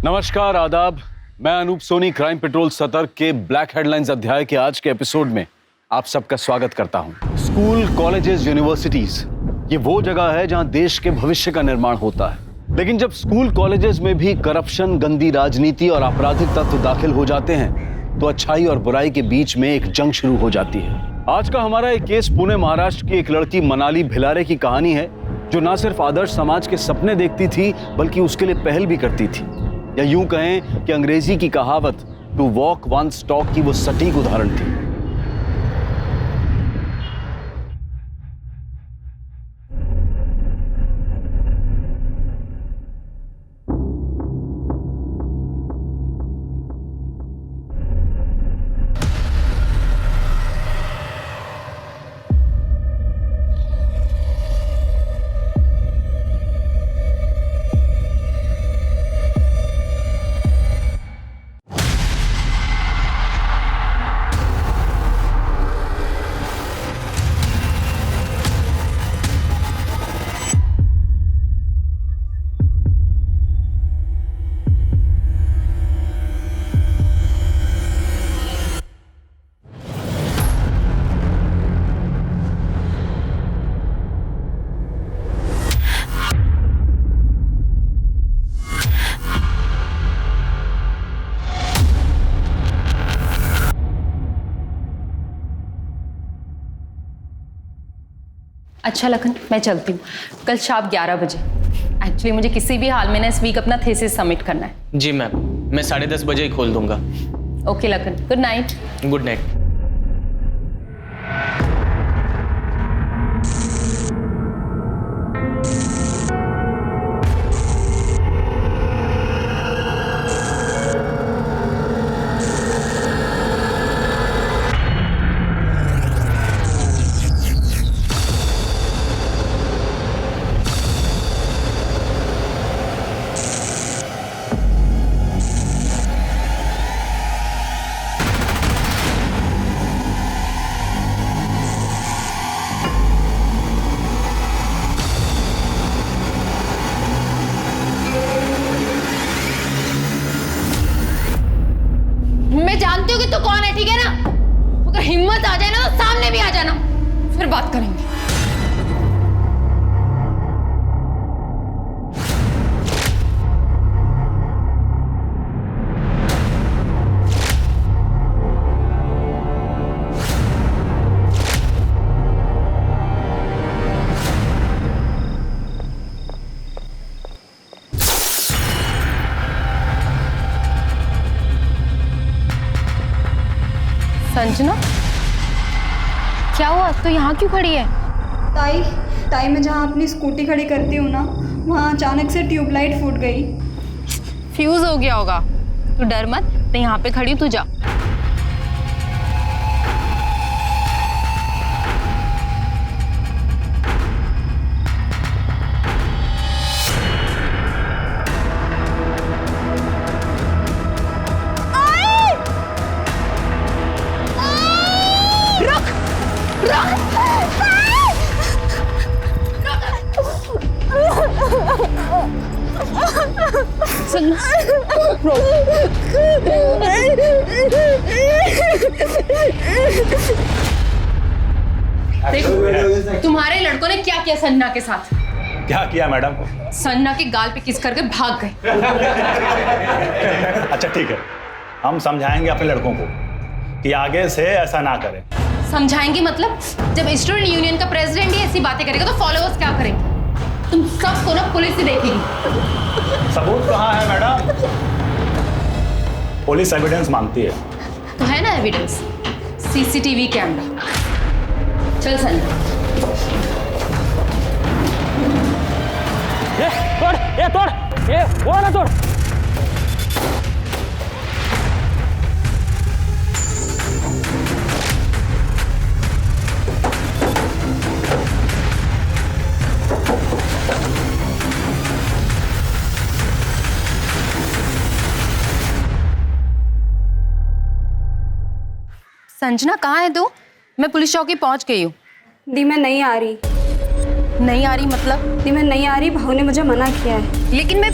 नमस्कार, आदाब। मैं अनूप सोनी क्राइम पेट्रोल सतर्क के ब्लैक हेडलाइंस अध्याय के आज के एपिसोड में आप सबका स्वागत करता हूं। स्कूल, कॉलेजेस, यूनिवर्सिटीज, ये वो जगह है जहां देश के भविष्य का निर्माण होता है। लेकिन जब स्कूल कॉलेजेस में भी करप्शन, गंदी राजनीति और आपराधिक तत्व दाखिल हो जाते हैं तो अच्छाई और बुराई के बीच में एक जंग शुरू हो जाती है। आज का हमारा एक केस पुणे महाराष्ट्र की एक लड़की मनाली भिलारे की कहानी है, जो न सिर्फ आदर्श समाज के सपने देखती थी बल्कि उसके लिए पहल भी करती थी। या यूं कहें कि अंग्रेजी की कहावत टू वॉक वंस टॉक की वो सटीक उदाहरण थी। अच्छा लखन, मैं चलती हूँ। कल शाम 11 बजे। एक्चुअली मुझे किसी भी हाल में ना इस वीक अपना थीसिस सबमिट करना है। जी मैम, मैं 10:30 बजे ही खोल दूंगा। Okay Lakhan, good night. Good night. मैं जानती हूँ कि तू कौन है, ठीक है ना? अगर हिम्मत आ जाए ना तो सामने भी आ जाना, फिर बात करेंगे। संजना, क्या हुआ? तो यहाँ क्यों खड़ी है? ताई मैं जहाँ अपनी स्कूटी खड़ी करती हूँ ना, वहाँ अचानक से ट्यूबलाइट फूट गई। फ्यूज हो गया होगा। तू डर मत, मैं यहाँ पे खड़ी हूँ, तू जा। तुम्हारे लड़कों ने क्या किया संजना के साथ? क्या किया मैडम? संजना के गाल पे किस करके भाग गए। अच्छा ठीक है, हम समझाएंगे अपने लड़कों को कि आगे से ऐसा ना करें। समझाएंगे मतलब? जब स्टूडेंट यूनियन का प्रेसिडेंट ही ऐसी बातें करेगा तो फॉलोअर्स क्या करेंगे? तुम सबको ना पुलिस ही देखेगी। सबूत कहाँ है मैडम? पुलिस एविडेंस मांगती है। तो है ना एविडेंस, सीसीटीवी कैमरा। चल संजना। वो ना तोड़। संजना कहाँ है तू? मैं पुलिस चौकी पहुंच गई हूँ। दी मैं नहीं आ रही। नहीं आ रही मतलब? दी मैं नहीं आ रही, भाऊ ने मुझे मना किया है। लेकिन मैं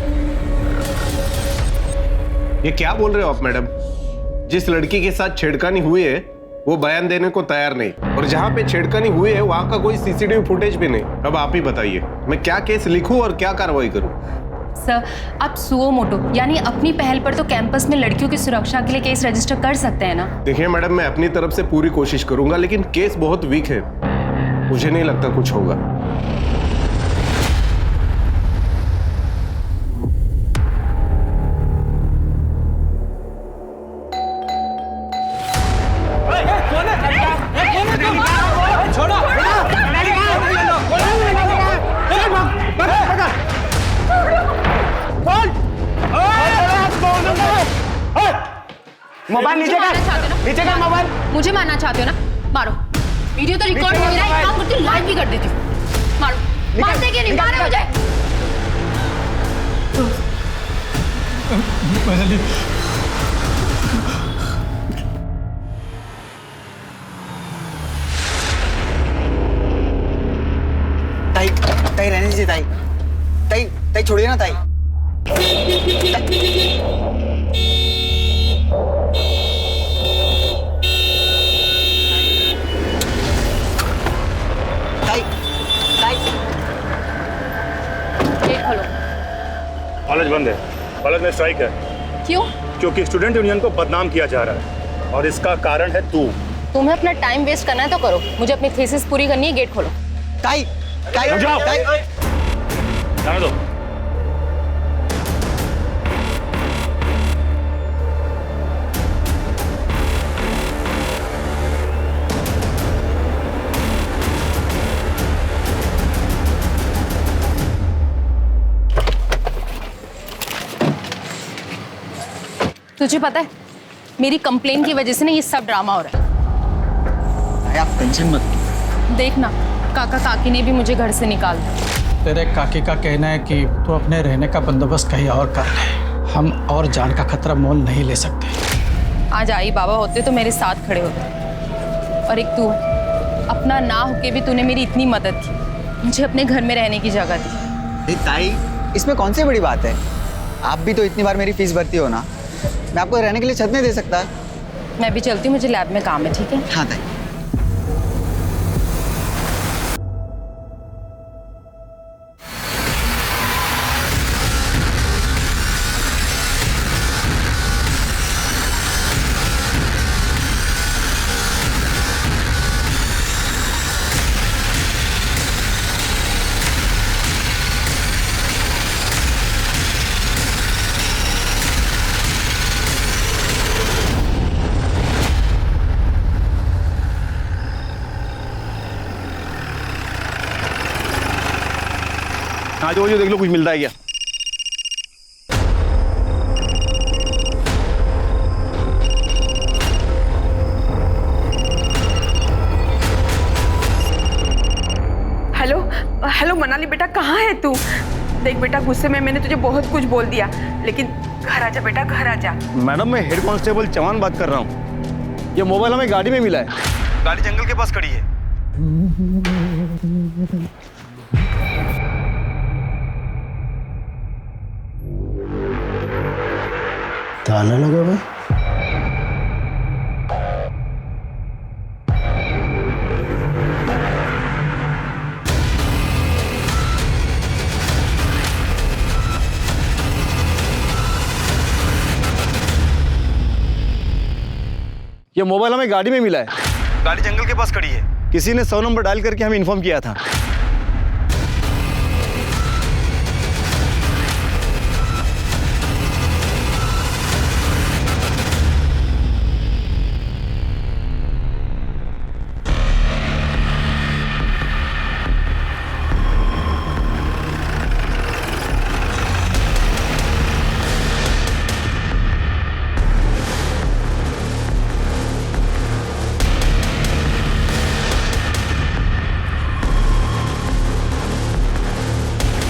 ये क्या बोल रहे हो आप मैडम? जिस लड़की के साथ छेड़खानी हुई है वो बयान देने को तैयार नहीं, और जहाँ पे छेड़खानी हुई है वहां का कोई सीसीटीवी फुटेज भी नहीं। अब आप ही बताइए, मैं क्या केस लिखूं और क्या कार्रवाई करूं? सर, आप सुओ मोटो यानी अपनी पहल पर तो कैंपस में लड़कियों की सुरक्षा के लिए केस रजिस्टर कर सकते हैं ना? देखिए मैडम, मैं अपनी तरफ से पूरी कोशिश करूंगा, लेकिन केस बहुत वीक है, मुझे नहीं लगता कुछ होगा। मोबाइल नीचे कर मोबाइल। मुझे मारना चाहते हो ना? मारो। वीडियो तो रिकॉर्ड हो रहा है, काम करती हूँ, लाइव भी कर देती हूँ। मारो। मारते कि नहीं? मारो मुझे। ताई ताई रहने दीजिए ताई। ताई ताई छोड़िए ना ताई। ताई ताई गेट खोलो। कॉलेज बंद है, कॉलेज में स्ट्राइक है। क्यों? क्योंकि स्टूडेंट यूनियन को बदनाम किया जा रहा है और इसका कारण है तू। तुम्हें अपना टाइम वेस्ट करना है तो करो, मुझे अपनी थीसिस पूरी करनी है। गेट खोलो। ताई ताई रुक जाओ। ताई जाने दो। तुझे पता है मेरी कंप्लेन की वजह से ना ये सब ड्रामा हो रहा है। आप टेंशन मत। देखना, काका काकी ने भी मुझे घर से निकाल दिया। तेरे काकी का कहना है कि तू अपने रहने का बंदोबस्त कहीं और कर ले, हम और जान का खतरा मोल नहीं ले सकते। आज आई बाबा होते तो मेरे साथ खड़े होते, और एक तू अपना ना होके भी तूने मेरी इतनी मदद की, मुझे अपने घर में रहने की जगह दी। ताई इसमें कौन सी बड़ी बात है? आप भी तो इतनी बार मेरी फीस भरती हो ना, मैं आपको रहने के लिए छत नहीं दे सकता। मैं भी चलती हूँ, मुझे लैब में काम है। ठीक है? हाँ ताई। आज वो जो देख लो कुछ मिलता है क्या? हेलो हेलो मनाली बेटा, कहाँ है तू? देख बेटा, गुस्से में मैंने तुझे बहुत कुछ बोल दिया, लेकिन घर आजा बेटा, घर आजा। मैडम, मैं हेड कांस्टेबल चौहान बात कर रहा हूँ। ये मोबाइल हमें गाड़ी में मिला है, गाड़ी जंगल के पास खड़ी है। ताला लगा हुआ है। ये मोबाइल हमें गाड़ी में मिला है, गाड़ी जंगल के पास खड़ी है। किसी ने 100 नंबर डायल करके हमें इन्फॉर्म किया था।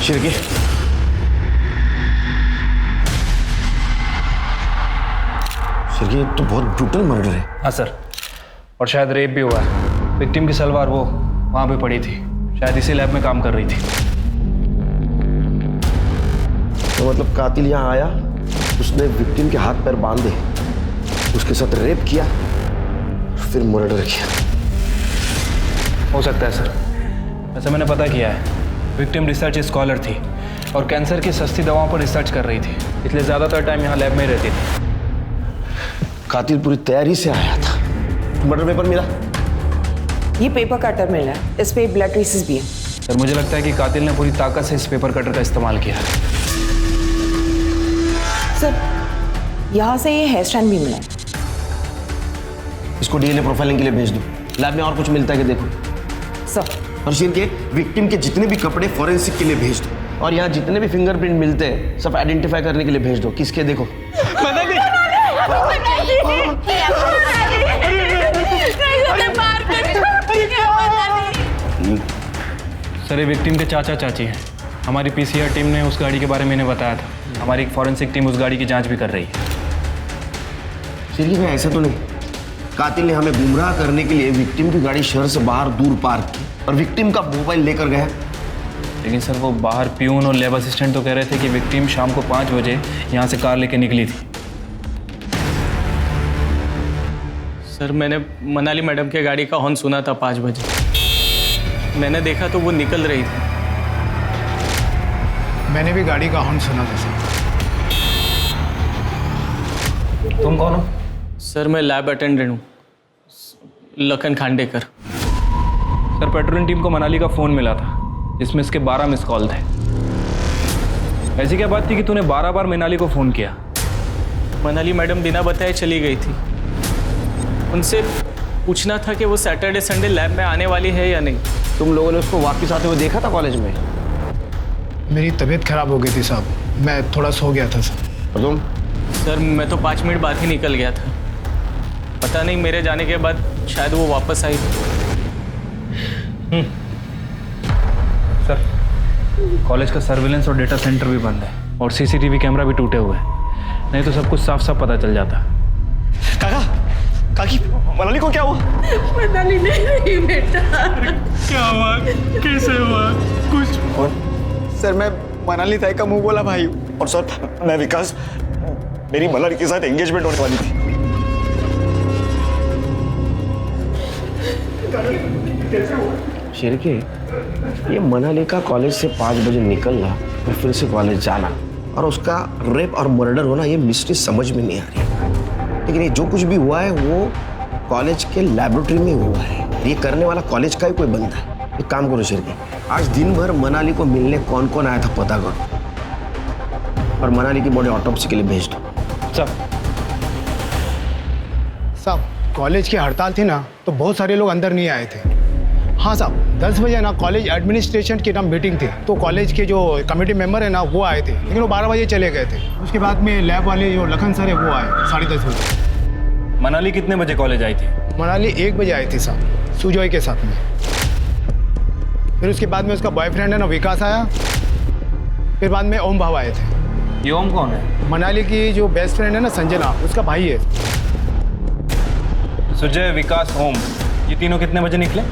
शिरके, शिरके तो बहुत ब्रूटल मर्डर है। हाँ सर, और शायद रेप भी हुआ है। विक्टिम की सलवार वो वहाँ पे पड़ी थी, शायद इसी लैब में काम कर रही थी। तो मतलब कातिल यहाँ आया, उसने विक्टिम के हाथ पैर बांधे, उसके साथ रेप किया, फिर मर्डर किया। हो सकता है सर, वैसे मैंने पता किया है, विक्टिम रिसर्च स्कॉलर थी और कैंसर की सस्ती दवाओं पर रिसर्च कर रही थी, इसलिए ज़्यादातर टाइम यहाँ लैब में ही रहती थी। कातिल पूरी तैयारी से आया था। मर्डर पेपर मिला? ये पेपर कटर मिला है, इस पे ब्लड ट्रेसेस भी है। सर मुझे लगता है कि कातिल ने पूरी ताकत से इस पेपर कटर का इस्तेमाल किया। सर यहाँ से ये हेयर स्टैंड भी मिला है। इसको डीएनए प्रोफाइलिंग के लिए भेज दो। लैब में और कुछ मिलता है कि देखो। सर और शेर के विक्टिम के जितने भी कपड़े फॉरेंसिक के लिए भेज दो, और यहाँ जितने भी फिंगरप्रिंट मिलते हैं सब आइडेंटिफाई करने के लिए भेज दो। किसके? देखो सर ये विक्टिम के चाचा चाची हैं। हमारी पीसीआर टीम ने उस गाड़ी के बारे में इन्हें बताया था। हमारी फॉरेंसिक टीम उस गाड़ी की जांच भी कर रही है। सीरियस में ऐसा तो नहीं, कातिल ने हमें गुमराह करने के लिए विक्टिम की गाड़ी शहर से बाहर दूर पार्क की और विक्टिम का मोबाइल लेकर गया। लेकिन सर वो बाहर प्यून और लैब असिस्टेंट तो कह रहे थे कि विक्टिम शाम को 5 बजे यहाँ से कार लेके निकली थी। सर मैंने मनाली मैडम के गाड़ी का हॉर्न सुना था 5 बजे। मैंने देखा तो वो निकल रही थी। मैंने भी गाड़ी का हॉर्न सुना था सर। तुम कौन हो? सर मैं लैब अटेंडेंट हूँ, Lakhan Khandekar. Sir patrolling team को मनाली का फ़ोन मिला था जिसमें इसके 12 मिस कॉल थे। ऐसी क्या बात थी कि तूने 12 बार मनाली को फ़ोन किया? मनाली मैडम बिना बताए चली गई थी। उनसे पूछना था कि वो सैटरडे संडे लैब में आने वाली है या नहीं। तुम लोगों ने उसको वापस आते हुए देखा था कॉलेज में? मेरी तबीयत खराब हो गई थी साहब, मैं थोड़ा सो गया था सर। और तुम? सर मैं तो 5 मिनट बाद ही निकल गया था। पता नहीं मेरे जाने के बाद शायद वो वापस आई। सर कॉलेज का सर्विलेंस और डेटा सेंटर भी बंद है और सीसीटीवी कैमरा भी टूटे हुए हैं, नहीं तो सब कुछ साफ साफ पता चल जाता। काका, काकी, मनाली को क्या हुआ? मनाली नहीं बेटा। क्या हुआ? कैसे हुआ? कुछ? और सर मैं मनाली ताई का मुंह बोला भाई। और सर मैं विकास, मेरी मनाली के साथ एंगेजमेंट होने वाली थी। शिरके, ये मनाली का कॉलेज से 5 बजे निकलना और फिर से कॉलेज जाना और उसका रेप और मर्डर होना, ये मिस्ट्री समझ में नहीं आ रही। लेकिन ये जो कुछ भी हुआ है वो कॉलेज के लैबोरेटरी में हुआ है। ये करने वाला कॉलेज का ही कोई बंदा है। एक काम करो शिरके, आज दिन भर मनाली को मिलने कौन कौन आया था पता करो और मनाली की बॉडी ऑटोप्सी के लिए भेज दो। साहब कॉलेज की हड़ताल थी ना, तो बहुत सारे लोग अंदर नहीं आए थे। हाँ साहब 10 बजे ना कॉलेज एडमिनिस्ट्रेशन की ना मीटिंग थी, तो कॉलेज के जो कमेटी मेंबर है ना वो आए थे, लेकिन वो 12 बजे चले गए थे। उसके बाद में लैब वाले जो लखन सर है वो आए 10:30 बजे। मनाली कितने बजे कॉलेज आई थी? मनाली 1 बजे आई थी साहब, सुजॉय के साथ में। फिर उसके बाद में उसका बॉयफ्रेंड है ना विकास आया, फिर बाद में ओम भाव आए थे। ये ओम कौन है? मनाली की जो बेस्ट फ्रेंड है ना संजना, उसका भाई है। सुजय, विकास, ओम, ये तीनों कितने बजे निकले?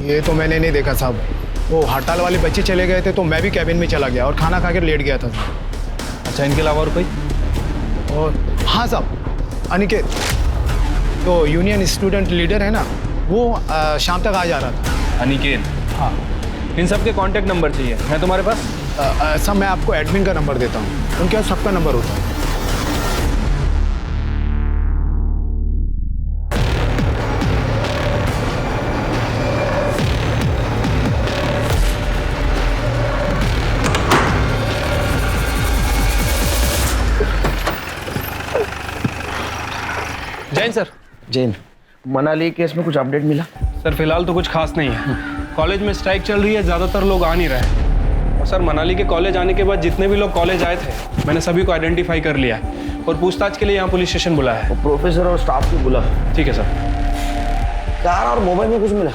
ये तो मैंने नहीं देखा साहब, वो हड़ताल वाले बच्चे चले गए थे तो मैं भी कैबिन में चला गया और खाना खा कर लेट गया था। अच्छा, इनके अलावा और कोई? और हाँ साहब अनिकेत, तो यूनियन स्टूडेंट लीडर है ना, वो शाम तक आ जा रहा था। अनिकेत? हाँ। इन सब के कांटेक्ट नंबर चाहिए है तुम्हारे पास? सब मैं आपको एडमिन का नंबर देता हूँ, उनके पास सबका नंबर होता है। जैन सर। जैन, मनाली केस में कुछ अपडेट मिला? सर फिलहाल तो कुछ खास नहीं है। कॉलेज में स्ट्राइक चल रही है, ज़्यादातर लोग आ नहीं रहे। और सर मनाली के कॉलेज आने के बाद जितने भी लोग कॉलेज आए थे मैंने सभी को आइडेंटिफाई कर लिया है और पूछताछ के लिए यहाँ पुलिस स्टेशन बुलाया है। प्रोफेसर और स्टाफ को बुला। ठीक है सर। कार और मोबाइल में कुछ मिला?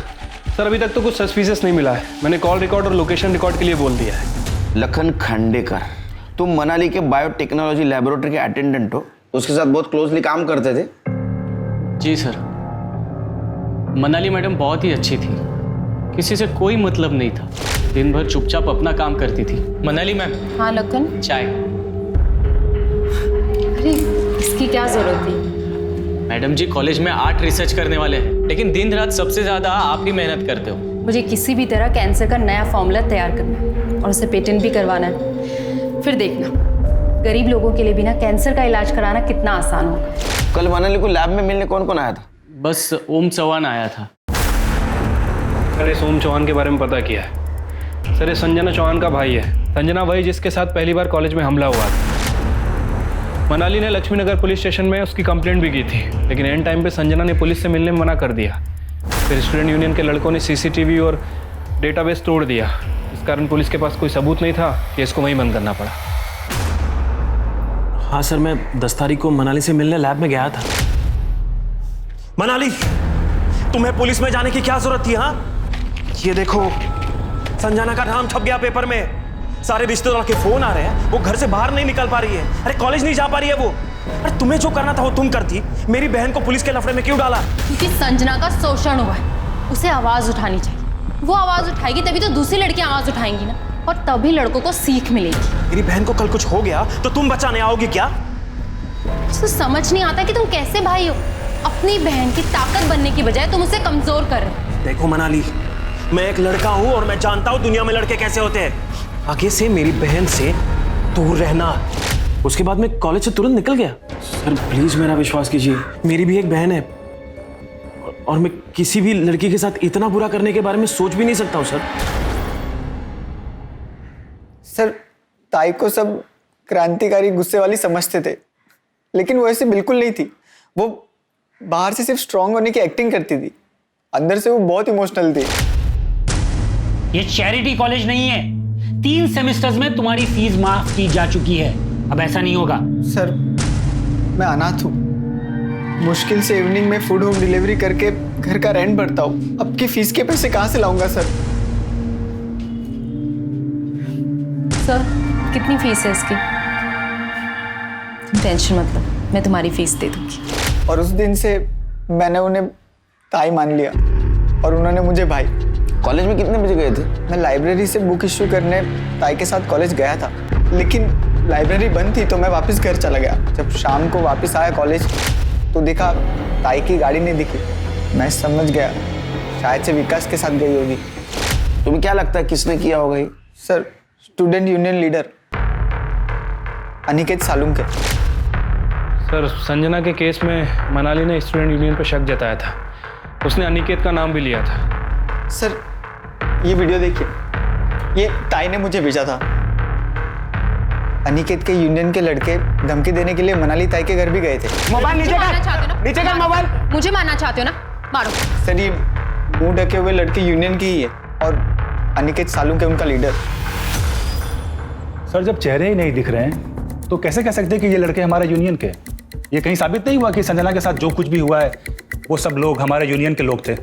सर अभी तक तो कुछ सस्पिशियस नहीं मिला है। मैंने कॉल रिकॉर्ड और लोकेशन रिकॉर्ड के लिए बोल दिया है। लखन खांडेकर, तुम मनाली के बायोटेक्नोलॉजी लैबोरेटरी के अटेंडेंट हो, उसके साथ बहुत क्लोजली काम करते थे? जी सर, मनाली मैडम बहुत ही अच्छी थी, किसी से कोई मतलब नहीं था, दिन भर चुपचाप अपना काम करती थी। मनाली मैम। हाँ लखन। चाय। अरे क्या जरूरत थी? मैडम जी कॉलेज में 8 रिसर्च करने वाले हैं, लेकिन दिन रात सबसे ज़्यादा आप ही मेहनत करते हो। मुझे किसी भी तरह कैंसर का नया फॉर्मूला तैयार करना है और उसे पेटेंट भी करवाना है। फिर देखना, गरीब लोगों के लिए भी ना कैंसर का इलाज कराना कितना आसान होगा। कल मनाली को लैब में मिलने कौन कौन आया था? बस ओम चौहान आया था। सर इस ओम चौहान के बारे में पता किया है। सर ये संजना चौहान का भाई है। संजना वही जिसके साथ पहली बार कॉलेज में हमला हुआ था। मनाली ने लक्ष्मी नगर पुलिस स्टेशन में उसकी कंप्लेंट भी की थी, लेकिन एंड टाइम पे संजना ने पुलिस से मिलने में मना कर दिया। फिर स्टूडेंट यूनियन के लड़कों ने सीसीटीवी और डेटाबेस तोड़ दिया। इस कारण पुलिस के पास कोई सबूत नहीं था, केस को वहीं बंद करना पड़ा। हाँ सर, मैं 10 तारीख को मनाली से मिलने लैब में गया था। मनाली, तुम्हें पुलिस में जाने की क्या जरूरत थी? हाँ, ये देखो संजना का नाम छप गया पेपर में। सारे रिश्तेदारों के फोन आ रहे हैं, वो घर से बाहर नहीं निकल पा रही है। अरे कॉलेज नहीं जा पा रही है वो। अरे तुम्हें जो करना था वो तुम करती। मेरी बहन को पुलिस के लफड़े में क्यों डाला? क्योंकि संजना का शोषण हुआ है, उसे आवाज उठानी चाहिए। वो आवाज उठाएगी तभी तो दूसरी लड़कियां आवाज उठाएंगी ना, और तभी लड़कों को सीख मिलेगी। मेरी बहन को कल कुछ हो गया तो तुम बचाने आओगी क्या? तो समझ नहीं आता कि तुम कैसे भाई हो। अपनी बहन की ताकत बनने की बजाय तुम उसे कमजोर कर रहे हो। देखो मनाली, मैं एक लड़का हूं और मैं जानता हूं दुनिया में लड़के कैसे होते हैं। आगे से मेरी बहन से दूर रहना। उसके बाद मैं कॉलेज से तुरंत निकल गया। सर प्लीज मेरा विश्वास कीजिए, मेरी भी एक बहन है और मैं किसी भी लड़की के साथ इतना बुरा करने के बारे में सोच भी नहीं सकता हूं। सर ताई को सब क्रांतिकारी गुस्से वाली समझते थे, लेकिन वो ऐसे बिल्कुल नहीं थी। वो बाहर से सिर्फ स्ट्रांग होने की एक्टिंग करती थी, अंदर से वो बहुत इमोशनल थी। ये चैरिटी कॉलेज नहीं है। 3 सेमेस्टर्स में तुम्हारी फीस माफ की जा चुकी है, अब ऐसा नहीं होगा। सर मैं अनाथ हूँ, मुश्किल से इवनिंग में फूड होम डिलीवरी करके घर का रेंट भरता हूँ। अब की फीस के पैसे कहाँ से लाऊंगा सर? सर कितनी फीस है इसकी? टेंशन मत लो, मैं तुम्हारी फीस दे दूंगी। और उस दिन से मैंने उन्हें ताई मान लिया और उन्होंने मुझे भाई। कॉलेज में कितने बजे गए थे? मैं लाइब्रेरी से बुक इश्यू करने ताई के साथ कॉलेज गया था, लेकिन लाइब्रेरी बंद थी तो मैं वापस घर चला गया। जब शाम को वापस आया कॉलेज तो देखा ताई की गाड़ी नहीं दिखी। मैं समझ गया शायद से विकास के साथ गई होगी। तुम्हें क्या लगता है किसने किया होगा ये? Sir student union leader Aniket Salunke. Sir Sanjana के केस में मनाली ने स्टूडेंट यूनियन पर शक जताया था। उसने अनिकेत का नाम भी लिया था। सर ये वीडियो देखिए, ये ताई ने मुझे भेजा था। अनिकेत के यूनियन के लड़के धमकी देने के लिए मनाली ताई के घर भी गए थे। मोबाइल नीचे कर, नीचे कर मोबाइल। मुझे मारना चाहते हो ना, मारो। सर ये मुंह ढके हुए लड़के यूनियन की ही है और अनिकेत सालुंके उनका लीडर। सर जब चेहरे ही नहीं दिख रहे हैं तो कैसे कह सकते हैं कि ये लड़के हमारे यूनियन के? ये कहीं साबित नहीं हुआ कि संजना के साथ जो कुछ भी हुआ है वो सब लोग हमारे यूनियन के लोग थे?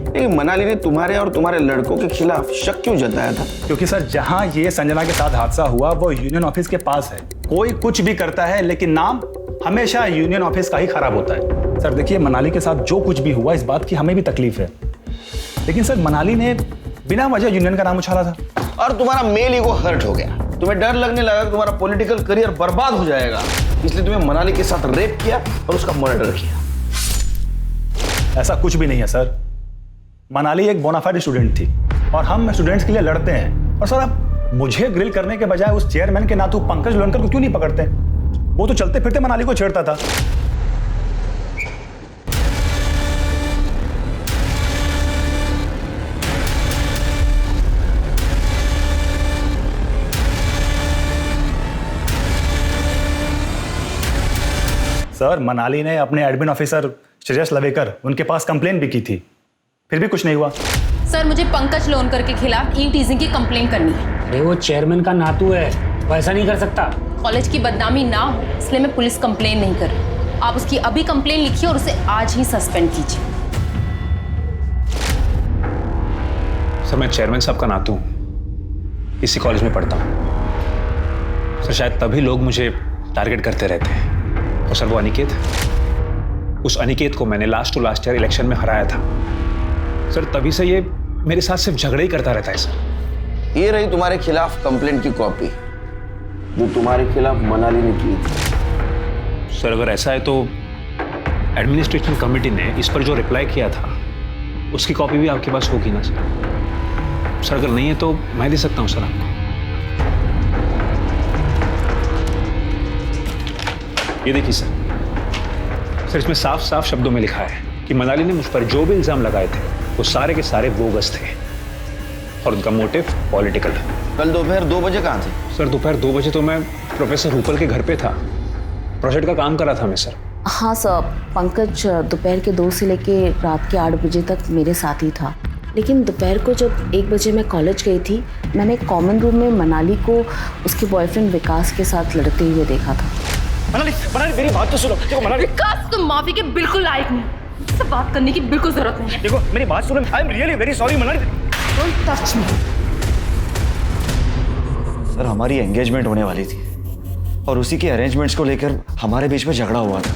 लेकिन मनाली ने तुम्हारे और तुम्हारे लड़कों के खिलाफ शक क्यों जताया था? क्योंकि सर जहां ये संजना के साथ हादसा हुआ वो यूनियन ऑफिस के पास है। कोई कुछ भी करता है लेकिन नाम हमेशा यूनियन ऑफिस का ही खराब होता है। सर देखिए, मनाली के साथ जो कुछ भी हुआ इस बात की हमें भी तकलीफ है, लेकिन सर मनाली ने बिना वजह यूनियन का नाम उछाला था। और तुम्हारा मेल ईगो हर्ट हो गया। तुम्हें डर लगने लगा कि तुम्हारा पॉलिटिकल करियर बर्बाद हो जाएगा, इसलिए तुम्हें मनाली के साथ रेप किया और उसका मर्डर किया। ऐसा कुछ भी नहीं है सर। मनाली एक बोनाफाइड स्टूडेंट थी और हम स्टूडेंट्स के लिए लड़ते हैं। और सर आप मुझे ग्रिल करने के बजाय उस चेयरमैन के नातू पंकज लोनकर को क्यों नहीं पकड़ते? वो तो चलते फिरते मनाली को छेड़ता था। सर मनाली ने अपने एडमिन ऑफिसर श्रेयस लवेकर उनके पास कंप्लेन भी की थी, फिर भी कुछ नहीं हुआ। सर मुझे पंकज लोनकर के खिलाफ ई टीजिंग की कंप्लेन करनी है। अरे वो चेयरमैन का नातू है, वो ऐसा नहीं कर सकता। कॉलेज की बदनामी ना हो इसलिए मैं पुलिस कंप्लेन नहीं कर रही। आप उसकी अभी कंप्लेन लिखिए और उसे आज ही सस्पेंड कीजिए। सर मैं चेयरमैन साहब का नातू हूं, इसी कॉलेज में पढ़ता हूं। सर शायद तभी लोग मुझे टारगेट करते रहते हैं। और सर वो अनिकेत, उस अनिकेत को मैंने लास्ट ईयर इलेक्शन में हराया था। सर तभी से ये मेरे साथ सिर्फ झगड़े ही करता रहता है सर। ये रही तुम्हारे खिलाफ कंप्लेंट की कॉपी जो तुम्हारे खिलाफ मनाली ने की थी। सर अगर ऐसा है तो एडमिनिस्ट्रेशन कमेटी ने इस पर जो रिप्लाई किया था उसकी कॉपी भी आपके पास होगी ना सर? सर अगर नहीं है तो मैं दे सकता हूँ सर आपको। ये देखिए सर इसमें साफ साफ शब्दों में लिखा है कि मनाली ने मुझ पर जो भी इल्जाम लगाए थे वो सारे के सारे बोगस थे और उनका मोटिव पॉलिटिकल है। कल दोपहर 2 बजे कहाँ थे? सर दोपहर 2 बजे तो मैं प्रोफेसर रूपल के घर पे था, प्रोजेक्ट का काम कर रहा था मैं सर। हाँ सर, पंकज दोपहर के 2 से लेके रात के 8 बजे तक मेरे साथ ही था। लेकिन दोपहर को जब 1 बजे मैं कॉलेज गई थी, मैंने कॉमन रूम में मनाली को उसके बॉयफ्रेंड विकास के साथ लड़ते हुए देखा था। मनाली मेरी बात तो सुनो। देखो मनाली, विकास तुम माफी के बिल्कुल लायक नहीं, इससे बात करने की बिल्कुल जरूरत नहीं है। देखो मेरी बात सुनो, I am really very sorry Manali. Don't touch me. Sir हमारी एंगेजमेंट होने वाली थी और उसी के अरेंजमेंट्स को लेकर हमारे बीच में झगड़ा हुआ था।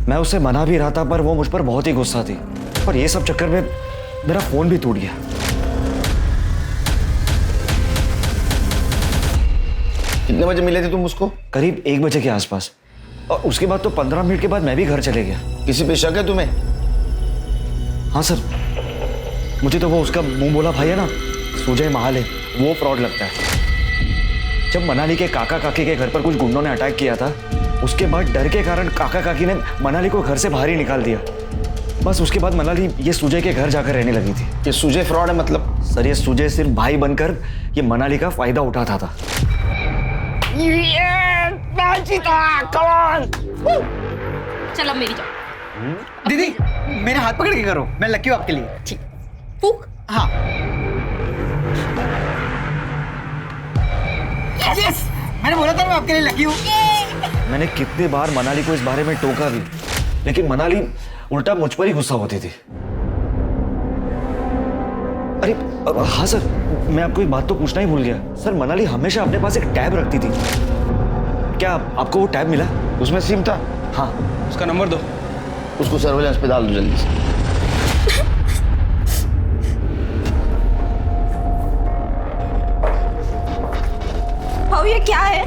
मैं उससे मना भी रहा था पर वो मुझ पर बहुत ही गुस्सा थी और ये सब चक्कर में मेरा फोन भी टूट गया। कितने बजे मिले थे तुम उसको? करीब 1 बजे के आसपास। और उसके बाद तो 15 मिनट के बाद मैं भी घर चले गया। किसी पे शक है तुम्हें? हाँ सर, मुझे तो वो उसका मुंह बोला भाई है ना, सुजय महाले, वो फ्रॉड लगता है। जब मनाली के काका काकी के घर पर कुछ गुंडों ने अटैक किया था, उसके बाद डर के कारण काका काकी ने मनाली को घर से बाहर ही निकाल दिया। बस उसके बाद मनाली ये सुजय के घर जाकर रहने लगी थी। ये सुजय फ्रॉड है मतलब? सर ये सुजय सिर्फ भाई बनकर ये मनाली का फायदा उठाता था। चलो मेरी जाओ। दीदी मेरे हाथ पकड़ के करो, मैं लकी हूँ आपके लिए। ठीक। फूक। हाँ यस, मैंने बोला था मैं आपके लिए लकी हूँ। मैंने कितने बार मनाली को इस बारे में टोका भी, लेकिन मनाली उल्टा मुझ पर ही गुस्सा होती थी। अरे हाँ सर, मैं आपको एक बात तो पूछना ही भूल गया। सर मनाली हमेशा अपने पास एक टैब रखती थी, क्या आपको वो टैब मिला? उसमें सिम था? हाँ। उसका नंबर दो। उसको सर्वेलेंस पे डाल दो जल्दी से। भाऊ ये क्या है?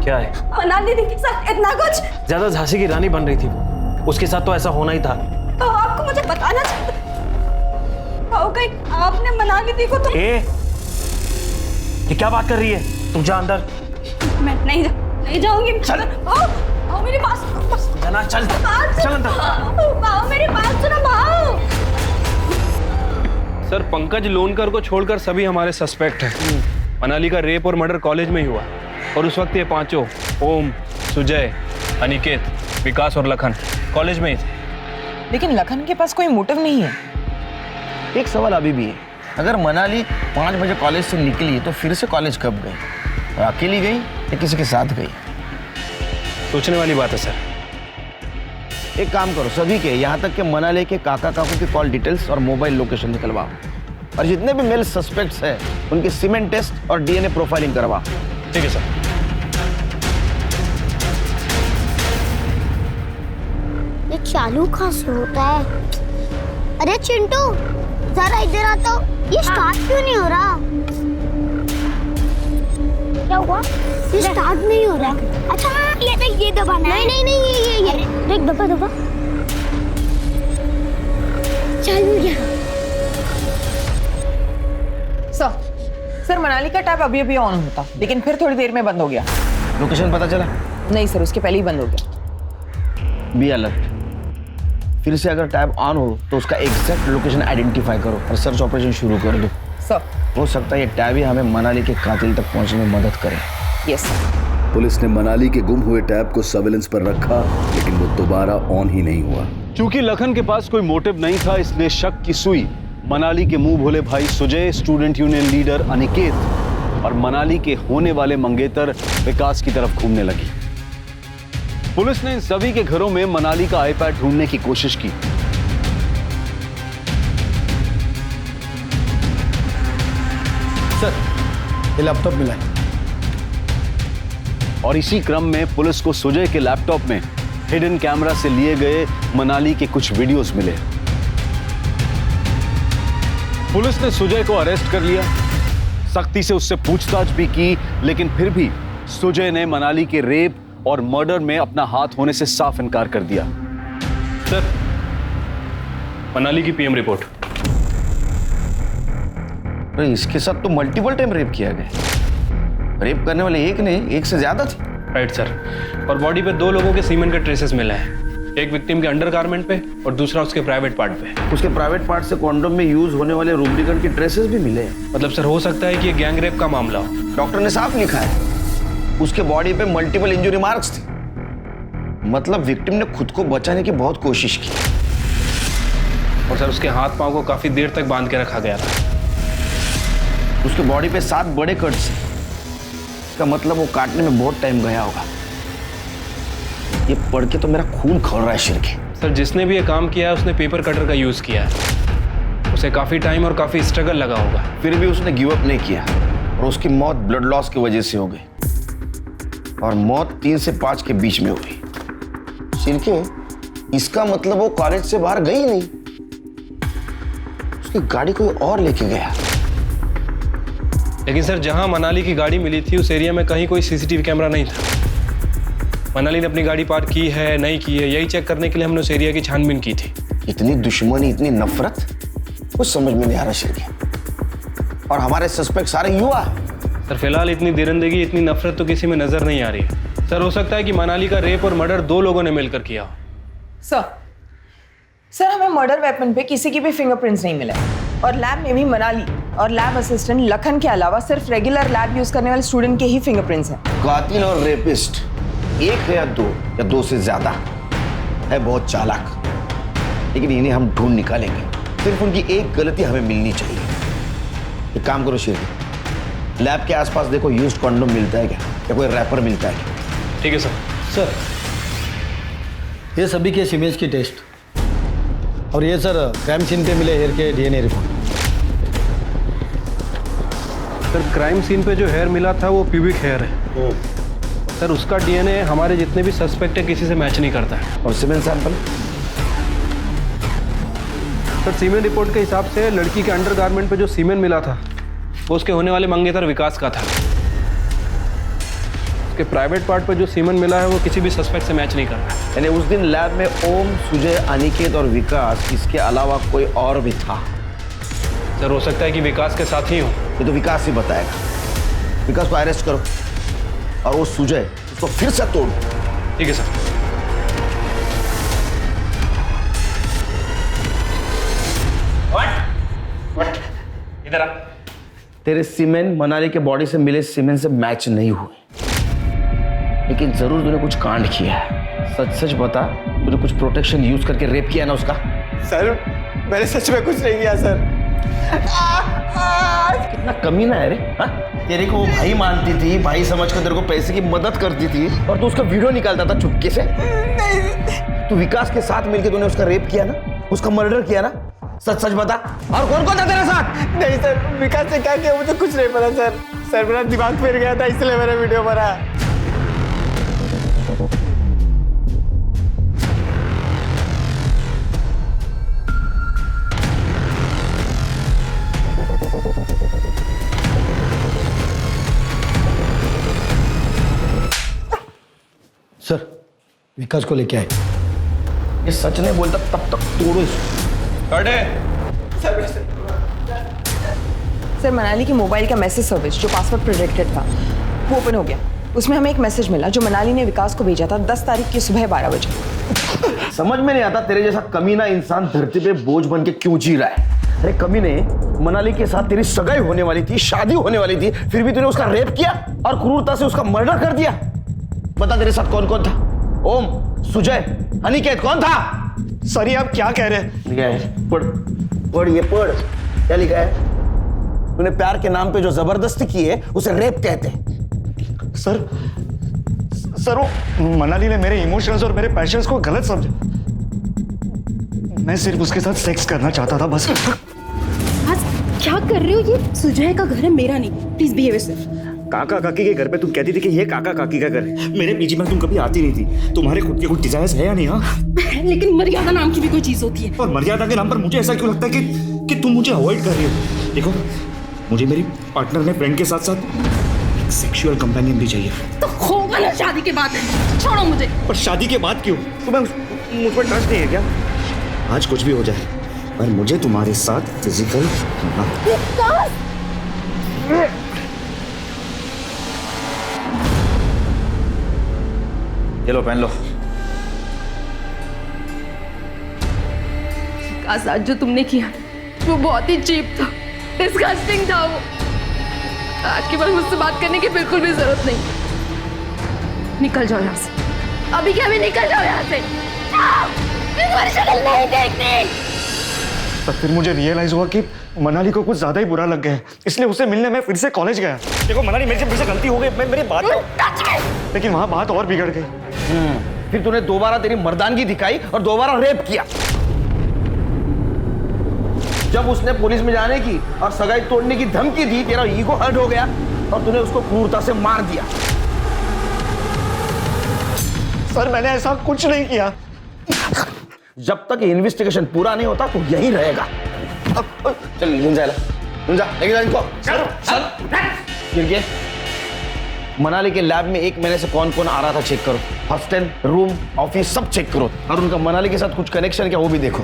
क्या है? मनाली दीदी के साथ इतना कुछ? ज्यादा झांसी की रानी बन रही थी वो, उसके साथ तो ऐसा होना ही था। तो आपको मुझे बताना चाहिए। भाऊ कहीं आपने मनाली दी को तो? ये क्या बात कर रही है? तुम जा अंदर। मैं नहीं जाऊंगी। चल। भाऊ मेरी बात जाना, चल चल अंदर। भाऊ मेरी बात सुनो भाऊ। सर पंकज लोनकर को छोड़कर सभी हमारे सस्पेक्ट हैं। मनाली का रेप और मर्डर कॉलेज में ही हुआ और उस वक्त ये पांचों, ओम, सुजय, अनिकेत, विकास और लखन कॉलेज में ही थे। लेकिन लखन के पास कोई मोटिव नहीं है। एक सवाल अभी भी है, अगर मनाली 5 बजे कॉलेज से निकली तो फिर से कॉलेज कब गई? और अकेली गई या किसी के साथ गई? सोचने वाली बात है सर। एक काम करो, सभी के यहाँ तक के मनाली के काका काकू की कॉल डिटेल्स और मोबाइल लोकेशन निकलवाओ और जितने भी मेल सस्पेक्ट्स हैं उनके सीमेंट टेस्ट और डीएनए प्रोफाइलिंग करवाओ। ठीक है सर। ये चालू कहाँ से होता है? अरे चिंटू जरा इधर आता हो, ये स्टार्ट क्यों नहीं हो रहा? क्या हुआ? ये स्टार्ट नहीं हो रहा। अच्छा ये देख, ये दबाना है। नहीं ये देख, दबा चालू गया। सर मनाली का टैब अभी ऑन होता, लेकिन फिर थोड़ी देर में बंद हो गया। लोकेशन पता चला? नहीं सर, उसके पहले ही बंद हो गया। Be alert. फिर से अगर टैब ऑन हो तो उसका एग्जैक्ट लोकेशन आइडेंटिफाई करो और सर्च ऑपरेशन शुरू कर दो। सर हो सकता है ये टैब ही हमें मनाली के कातिल तक पहुंचने में मदद करे। Yes sir. पुलिस ने मनाली के गुम हुए टैब को सर्विलेंस पर रखा, लेकिन वो दोबारा ऑन ही नहीं हुआ। क्योंकि लखन के पास कोई मोटिव नहीं था, इसलिए शक की सुई मनाली के मुंह भोले भाई Sujay, student union leader Aniket और मनाली के होने वाले मंगेतर विकास की तरफ घूमने लगी। पुलिस ने इन सभी के घरों में मनाली का आईपैड ढूंढने की कोशिश की। सर ये लैपटॉप मिला है। और इसी क्रम में पुलिस को सुजय के लैपटॉप में हिडन कैमरा से लिए गए मनाली के कुछ वीडियोस मिले। पुलिस ने सुजय को अरेस्ट कर लिया, सख्ती से उससे पूछताछ भी की, लेकिन फिर भी सुजय ने मनाली के रेप और मर्डर में अपना हाथ होने से साफ इनकार कर दिया। सर, मनाली की पीएम रिपोर्ट। अरे इसके साथ तो मल्टीपल टाइम रेप किया गया। रेप करने वाले एक नहीं, एक से ज्यादा थे। Right sir. और बॉडी पे 2 लोगों के सीमेंट के ट्रेसेस मिले हैं, एक विक्टिम के अंडरगारमेंट पे और दूसरा उसके प्राइवेट पार्ट पे। उसके प्राइवेट पार्ट से कॉन्डोम में यूज होने वाले लुब्रिकेंट के ट्रेसेस भी मिले हैं। मतलब सर हो सकता है कि ये गैंग रेप का मामला हो। डॉक्टर ने साफ लिखा है उसके बॉडी पे मल्टीपल इंजरी मार्क्स थे। मतलब विक्टिम ने खुद को बचाने की बहुत कोशिश की। और सर उसके हाथ पांव को काफी देर तक बांध के रखा गया था। उसके बॉडी पे 7 बड़े कट्स हैं। इसका मतलब वो काटने में बहुत टाइम गया होगा। ये पढ़ के तो मेरा खून खौल रहा है शिर के। सर जिसने भी ये काम किया है उसने पेपर कटर का यूज किया है। उसे काफी टाइम और काफी स्ट्रगल लगा होगा, फिर भी उसने गिव अप नहीं किया और उसकी मौत ब्लड लॉस की वजह से हो गई। और मौत 3 से 5 के बीच में हो गई। शिरके, इसका मतलब वो कॉलेज से बाहर गई नहीं, उसकी गाड़ी कोई और लेके गया। लेकिन सर जहां मनाली की गाड़ी मिली थी उस एरिया में कहीं कोई सीसीटीवी कैमरा नहीं था। मनाली ने अपनी गाड़ी पार्क की है नहीं की है, यही चेक करने के लिए हमने उस एरिया की छानबीन की थी। इतनी दुश्मनी, इतनी नफरत, कुछ समझ में नहीं आ रहा शिरके। और हमारे सस्पेक्ट सारे युवा हैं। सर फिलहाल इतनी दरिंदगी, इतनी नफरत तो किसी में नजर नहीं आ रही है। सर हो सकता है कि मनाली का रेप और मर्डर 2 लोगों ने मिलकर किया हो। सर हमें मर्डर वेपन पे किसी की भी फिंगरप्रिंट्स नहीं मिले और लैब में भी मनाली और लैब असिस्टेंट लखन के अलावा सिर्फ रेगुलर लैब यूज करने वाले स्टूडेंट के ही फिंगरप्रिंट्स हैं। कातिल और रेपिस्ट एक है या 2 या 2 से ज्यादा है, बहुत चालाक, लेकिन इन्हें हम ढूंढ निकालेंगे। सिर्फ उनकी एक गलती हमें मिलनी चाहिए। एक काम करो शिरके, लैब के आसपास देखो यूज्ड कॉन्डोम मिलता है क्या, या कोई रैपर मिलता है क्या। ठीक है सर। सर ये सभी के इमेज की टेस्ट और ये सर क्राइम सीन पे मिले हेयर के DNA report. Sir crime scene पे जो हेयर मिला था वो प्यूबिक हेयर है। सर उसका डीएनए हमारे जितने भी सस्पेक्ट है किसी से मैच नहीं करता है। और cement sample? Sir cement report के हिसाब से लड़की के अंडरगारमेंट पे जो सीमेंट मिला था वो उसके होने वाले मंगेतर विकास का था। उसके प्राइवेट पार्ट पर जो सीमेंट मिला है वो किसी भी सस्पेक्ट से मैच नहीं कर रहा। यानी उस दिन लैब में ओम, सुजय, अनिकेत और विकास, इसके अलावा कोई और भी था? सर हो सकता है कि विकास के साथ ही हो। ये तो विकास ही बताएगा। विकास को अरेस्ट करो और वो सुजय उसको फिर से तोड़। ठीक है सर। इधर आ। तेरे सीमेंट मनाली के बॉडी से मिले सीमेंट से मैच नहीं हुए, लेकिन जरूर तूने कुछ कांड किया है। सच सच बता, तूने कुछ प्रोटेक्शन यूज करके रेप किया ना उसका? सर मैंने सच में कुछ नहीं किया सर। कितना कमीना है रे। हाँ? तेरे को वो भाई मानती थी, भाई समझकर तेरे को पैसे की मदद करती थी और तू उसका वीडियो निकालता था चुपके से। तू विकास के साथ मिलकर तूने उसका रेप किया ना, उसका मर्डर किया ना? सच सच बता। और कौन कौन था तेरे साथ? नहीं सर, विकास ने क्या किया मुझे कुछ नहीं पता सर। सर मेरा दिमाग फिर गया था इसलिए मैंने वीडियो बना। सर विकास को लेके आए। ये सच नहीं बोलता तब तक तोड़ो इसको। सर मनाली की मोबाइल का मैसेज सर्विस जो पासवर्ड प्रोटेक्टेड था वो ओपन हो गया। उसमें हमें एक मैसेज मिला जो मनाली ने विकास को भेजा था 10 तारीख की सुबह 12 बजे। समझ में नहीं आता तेरे जैसा कमीना इंसान धरती पे बोझ बन के क्यों जी रहा है। अरे कमीने, मनाली के साथ तेरी सगाई होने वाली थी, शादी होने वाली थी, फिर भी तूने उसका रेप किया और क्रूरता से उसका मर्डर कर दिया। बता तेरे साथ कौन कौन था? ओम, सुजय, अनिकेत, कौन था? सॉरी आप क्या कह रहे हैं? लिखा है, पढ़ पढ़, ये पढ़ क्या लिखा है। तूने प्यार के नाम पे जो जबरदस्ती की है उसे रेप कहते हैं। सर वो मनाली ने मेरे इमोशंस और मेरे पैशंस को गलत समझा। मैं सिर्फ उसके साथ सेक्स करना चाहता था बस। क्या कर रहे हो? ये सुजय का घर है, मेरा नहीं। Please behave sir. काका काकी के घर पे तुम कहती थी कि ये काका काकी का घर है। मेरे पीजी में तुम कभी आती नहीं थी। तुम्हारे खुद के कुछ डिजायर्स है या नहीं? हाँ, लेकिन मर्यादा नाम की भी कोई चीज होती है। और मर्यादा के नाम पर मुझे ऐसा क्यों लगता है कि तुम मुझे अवॉइड कर रही हो? देखो, मुझे मेरी पार्टनर में फ्रेंड के साथ साथ एक सेक्सुअल कंपेनियन भी चाहिए। तो होगा अरे शादी के बाद छोड़ो मुझे। पर शादी के बाद क्यों? तुम्हें मुझ पर ट्रस्ट नहीं है क्या? आज कुछ भी हो जाए पर मुझे तुम्हारे साथ फिजिकल ये लो पहन लो। आज जो तुमने किया वो बहुत ही चीप था, डिस्गस्टिंग था वो। आज के बाद मुझसे बात करने की बिल्कुल भी जरूरत नहीं। निकल जाओ यहाँ से, अभी के अभी निकल जाओ यहाँ से। तुम्हारी शक्ल नहीं देखनी। पर फिर मुझे रियलाइज हुआ कि मनाली को कुछ ज्यादा ही बुरा लग गया है, इसलिए उससे मिलने में फिर से कॉलेज गया। देखो मनाली, मेरे से फिर से गलती हो गई, मैं मेरी बात लेकिन वहां बात और बिगड़ गई। फिर तूने दोबारा तेरी मर्दानगी दिखाई और दोबारा रेप किया। जब उसने पुलिस में जाने की और सगाई तोड़ने की धमकी दी, तेरा ईगो हर्ट हो गया और तूने उसको क्रूरता से मार दिया। सर मैंने ऐसा कुछ नहीं किया। जब तक इन्वेस्टिगेशन पूरा नहीं होता तो यहीं रहेगा। चल गुंजा लेके जा इनको। सर मनाली के लैब में 1 महीने से कौन कौन आ रहा था चेक करो। हॉस्टल, रूम, ऑफिस सब चेक करो और उनका मनाली के साथ कुछ कनेक्शन क्या वो भी देखो।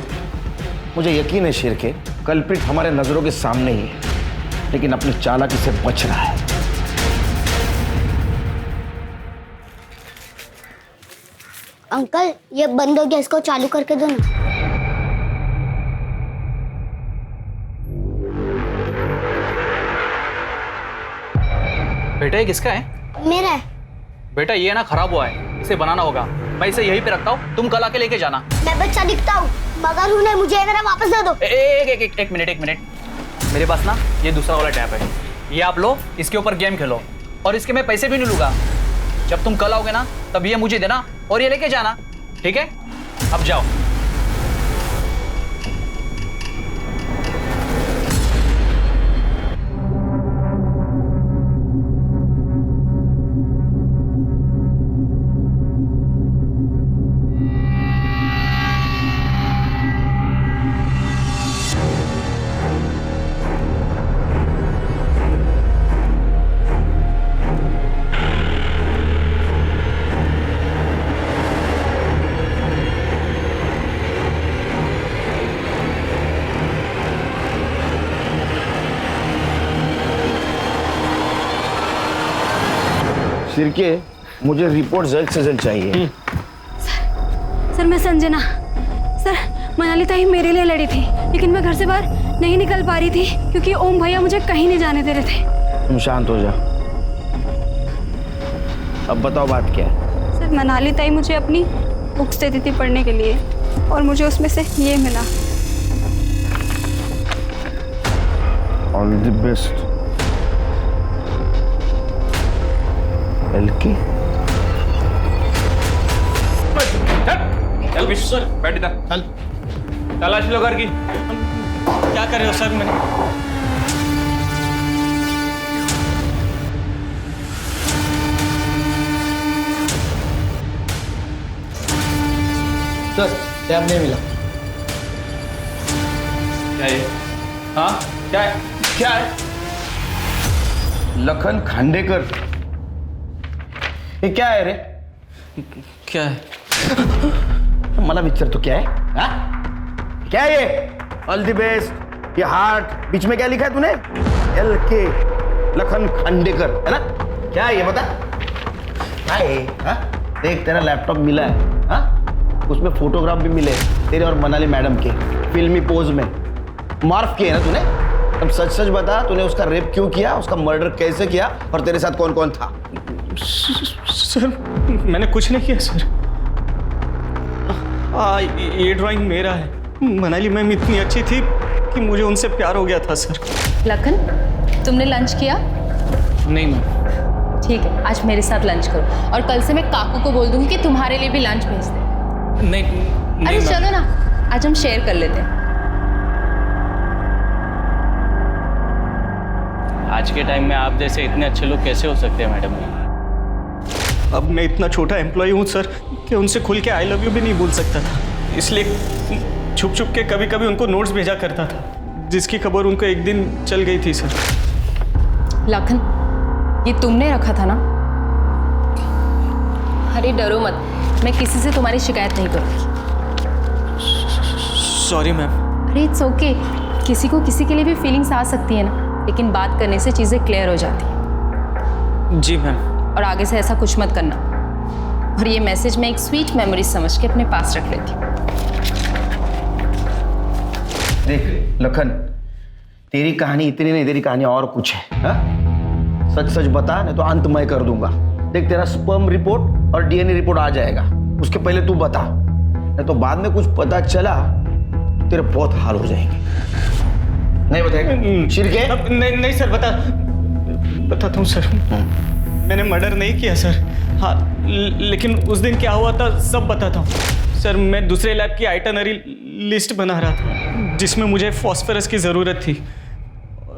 मुझे यकीन है शेर के कल्प्रिट हमारे नजरों के सामने ही है, लेकिन अपनी चालाकी से बच रहा है। अंकल ये बंद हो गया, इसको चालू करके दो ना। बेटा ये किसका है? मेरा है। बेटा ये ना खराब हुआ है, इसे बनाना होगा। मैं इसे यहीं पे रखता हूँ, तुम कल आके लेके जाना। मैं बच्चा दिखता हूँ मगर हूँ नहीं, मुझे मेरा वापस दे दो। एक मिनट। मेरे पास ना ये दूसरा वाला टैब है, ये आप लो, इसके ऊपर गेम खेलो और इसके मैं पैसे भी नहीं लूंगा। जब तुम कल आओगे ना तब ये मुझे देना और ये लेके जाना, ठीक है? अब जाओ। सिरके मुझे रिपोर्ट जल्द से जल्द चाहिए। सर मैं संजना। सर मनाली ताई मेरे लिए लड़ी थी, लेकिन मैं घर से बाहर नहीं निकल पा रही थी क्योंकि ओम भैया मुझे कहीं नहीं जाने दे रहे थे। तुम शांत हो जा। अब बताओ बात क्या है? सर मनाली ताई मुझे अपनी बुक्स देती थी पढ़ने के लिए और मुझे उसमें से ये मिला। ऑल द बेस्ट एलके। चल विश्व सर बैठ इधर। चल तलाश लो घर की। क्या कर रहे हो सर? मैंने सर टैब नहीं मिला। क्या है? हाँ क्या है? क्या है? लखन खांडेकर, ये क्या है रे? क्या है? मला विचार तो क्या है? हा? क्या है ये? ऑल द बेस्ट, ये हार्ट, बीच में क्या लिखा है तूने? LK लखन खांडेकर, है ना? क्या है ये बता? क्या है? हा? देख तेरा लैपटॉप मिला है, हा? उसमें फोटोग्राफ भी मिले तेरे और मनाली मैडम के फिल्मी पोज में मार्फ किए ना तूने। अब सच सच बता, तूने उसका रेप क्यों किया, उसका मर्डर कैसे किया और तेरे साथ कौन कौन था? सर मैंने कुछ नहीं किया सर। ये ड्राइंग मेरा है। मनाली मैम इतनी अच्छी थी कि मुझे उनसे प्यार हो गया था सर। लखन तुमने लंच किया? नहीं मैम। ठीक है, आज मेरे साथ लंच करो और कल से मैं काकू को बोल दूंगी कि तुम्हारे लिए भी लंच भेज दे। नहीं अरे चलो ना, आज हम शेयर कर लेते हैं। आज के टाइम में आप जैसे इतने अच्छे लोग कैसे हो सकते हैं मैडम? अब मैं इतना छोटा एम्प्लॉय हूँ सर कि उनसे खुल के आई लव यू भी नहीं बोल सकता था, इसलिए छुप छुप के कभी कभी उनको नोट्स भेजा करता था, जिसकी खबर उनको एक दिन चल गई थी सर। लखन ये तुमने रखा था ना? अरे डरो मत, मैं किसी से तुम्हारी शिकायत नहीं करूँगी। Sorry ma'am. अरे इट्स ओके, किसी को किसी के लिए भी फीलिंग्स आ सकती है ना, लेकिन बात करने से चीज़ें क्लियर हो जाती हैं। जी मैम। और आगे से ऐसा कुछ मत करना। और ये मैसेज मैं एक स्वीट मेमोरी समझ के अपने पास रख लेती हूँ। देख लखन, तेरी कहानी इतनी नहीं, तेरी कहानी और कुछ है। हा? सच सच बता, नहीं तो अंत मैं कर दूंगा। देख, तेरा स्पर्म रिपोर्ट और डीएनए रिपोर्ट आ जाएगा, उसके पहले तू बता, नहीं तो बाद में कुछ पता चला तो तेरे बहुत हाल हो जाएंगे। नहीं बताएगा? शिरके? नहीं सर, बताता हूँ सर। मैंने मर्डर नहीं किया सर। हाँ, लेकिन उस दिन क्या हुआ था सब बताता हूँ सर। मैं दूसरे लैब की आइटनरी लिस्ट बना रहा था जिसमें मुझे फॉस्फोरस की ज़रूरत थी,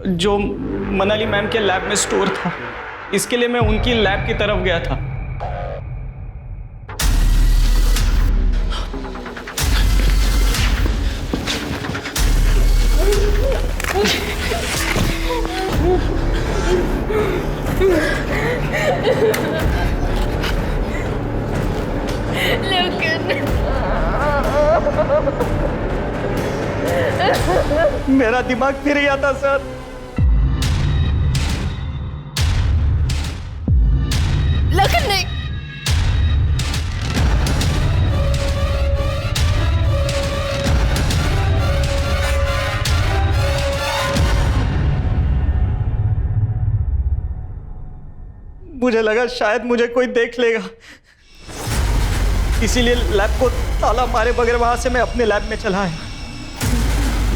जो मनाली मैम के लैब में स्टोर था। इसके लिए मैं उनकी लैब की तरफ गया था। मेरा दिमाग फिर गया था सर। लखन नहीं, मुझे लगा शायद मुझे कोई देख लेगा, इसीलिए लैब को ताला मारे बगैर वहां से मैं अपने लैब में चला आया।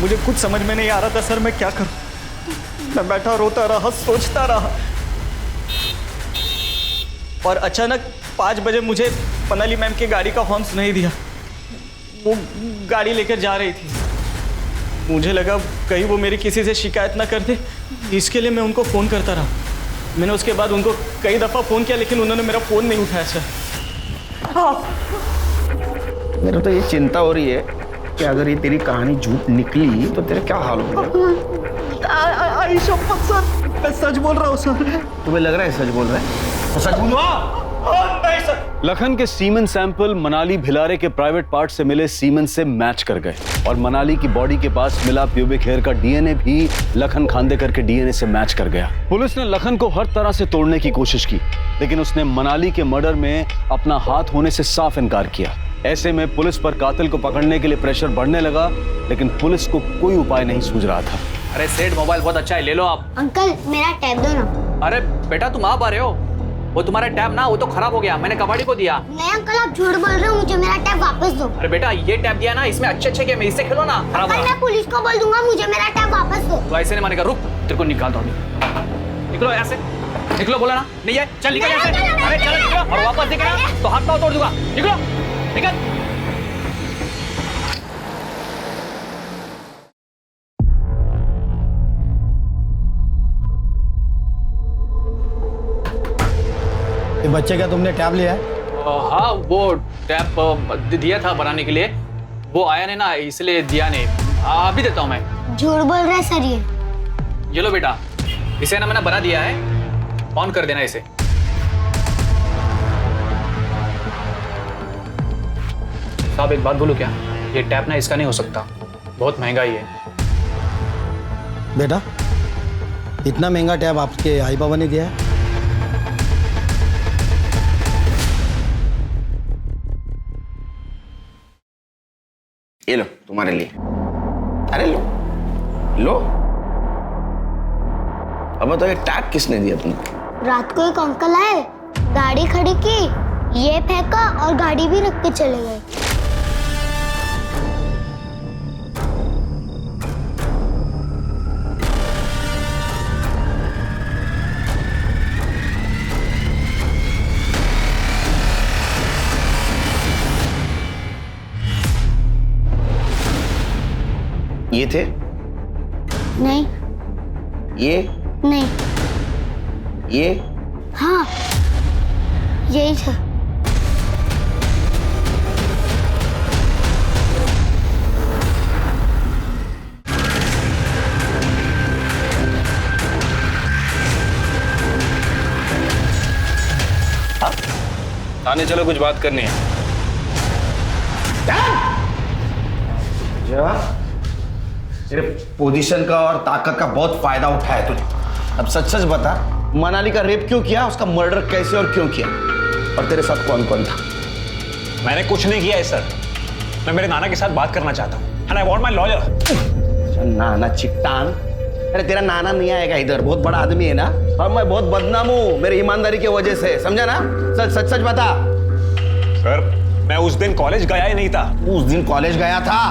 मुझे कुछ समझ में नहीं आ रहा था सर, मैं क्या करूं। मैं बैठा रोता रहा, सोचता रहा, और अचानक 5 बजे मुझे मनाली मैम की गाड़ी का हॉर्न सुनाई दिया। वो गाड़ी लेकर जा रही थी। मुझे लगा कहीं वो मेरी किसी से शिकायत ना कर दे, इसके लिए मैं उनको फ़ोन करता रहा। मैंने उसके बाद उनको कई दफ़ा फ़ोन किया, लेकिन उन्होंने मेरा फ़ोन नहीं उठाया सर। मेरे तो ये चिंता हो रही है कि अगर ये तेरी कहानी झूठ निकली तो तेरा क्या हाल होगा। आई शपथ सर, मैं सच बोल रहा हूँ सर। तुम्हें लग रहा है सच बोल रहा है? तो सच बोलो। नहीं सर। लखन के सीमन सैंपल मनाली भिलारे के प्राइवेट पार्ट से मिले सीमन से मैच कर गए और मनाली की बॉडी के पास मिला प्यूबिक हेयर का डीएनए भी लखन खांडेकर के डीएनए से मैच कर गया। पुलिस ने लखन को हर तरह से तोड़ने की कोशिश की, लेकिन उसने मनाली के मर्डर में अपना हाथ होने से साफ इनकार किया। ऐसे में पुलिस पर कातिल को पकड़ने के लिए प्रेशर बढ़ने लगा, लेकिन पुलिस को कोई उपाय नहीं सूझ रहा था। अरे सेठ, मोबाइल बहुत अच्छा है, ले लो आप। अंकल मेरा टैब दो ना। अरे बेटा, तुम आप आ रहे हो? वो तुम्हारा टैब ना, वो तो खराब हो गया, मैंने कबाड़ी को दिया। नहीं अंकल, आप झूठ बोल रहे हो, मुझे मेरा टैब वापस दो। अरे बेटा, ये टैब दिया ना, इसमें अच्छे गेम है, इससे खेलो ना। खराब अंकल मैं पुलिस को बोल दूंगा, मुझे मेरा टैब वापस दो। तो ऐसे नहीं मानेगा, रुक, तेरे को निकालता हूँ। निकलो यहाँ से, निकलो। बोला ना नहीं है, चल निकल यहाँ से। अरे चलो निकलो, और वापस दिखेगा तो हाथ पाँव तोड़ दूंगा। निकलो, निकल। ये बच्चे का तुमने टैब लिया है? हाँ, वो टैब दिया था बनाने के लिए, वो आया नहीं ना, इसलिए दिया नहीं। अभी देता हूँ मैं। झूठ बोल रहा है सर ये लो बेटा, इसे ना मैंने बना दिया है, ऑन कर देना इसे। साहब एक बात बोलूं क्या, ये टैप ना इसका नहीं हो सकता, बहुत महंगा ही है। बेटा, इतना महंगा टैब आपके आई बाबा ने दिया है? ये लो तुम्हारे लिए। अरे लो लो। अब बताओ, ये टैग किसने दिया तुमको? रात को एक अंकल आए, गाड़ी खड़ी की, ये फेंका और गाड़ी भी रख के चले गए। ये थे? नहीं। ये? नहीं। ये? हाँ, यही था। थाने चलो, कुछ बात करनी है। तेरे पोजीशन का और ताकत का बहुत फायदा उठाया तुझे। अब सच सच बता, मनाली का रेप क्यों किया, उसका मर्डर कैसे और क्यों किया, और तेरे साथ कौन कौन था? मैंने कुछ नहीं किया है सर। मैं मेरे नाना के साथ बात करना चाहता हूँ। And I want my lawyer. नाना चिट्टान? अरे तेरा नाना नहीं आएगा इधर, बहुत बड़ा आदमी है ना, और मैं बहुत बदनाम हूँ मेरी ईमानदारी की वजह से, समझा ना? सच सच बता। सर मैं उस दिन कॉलेज गया ही नहीं था। उस दिन कॉलेज गया था?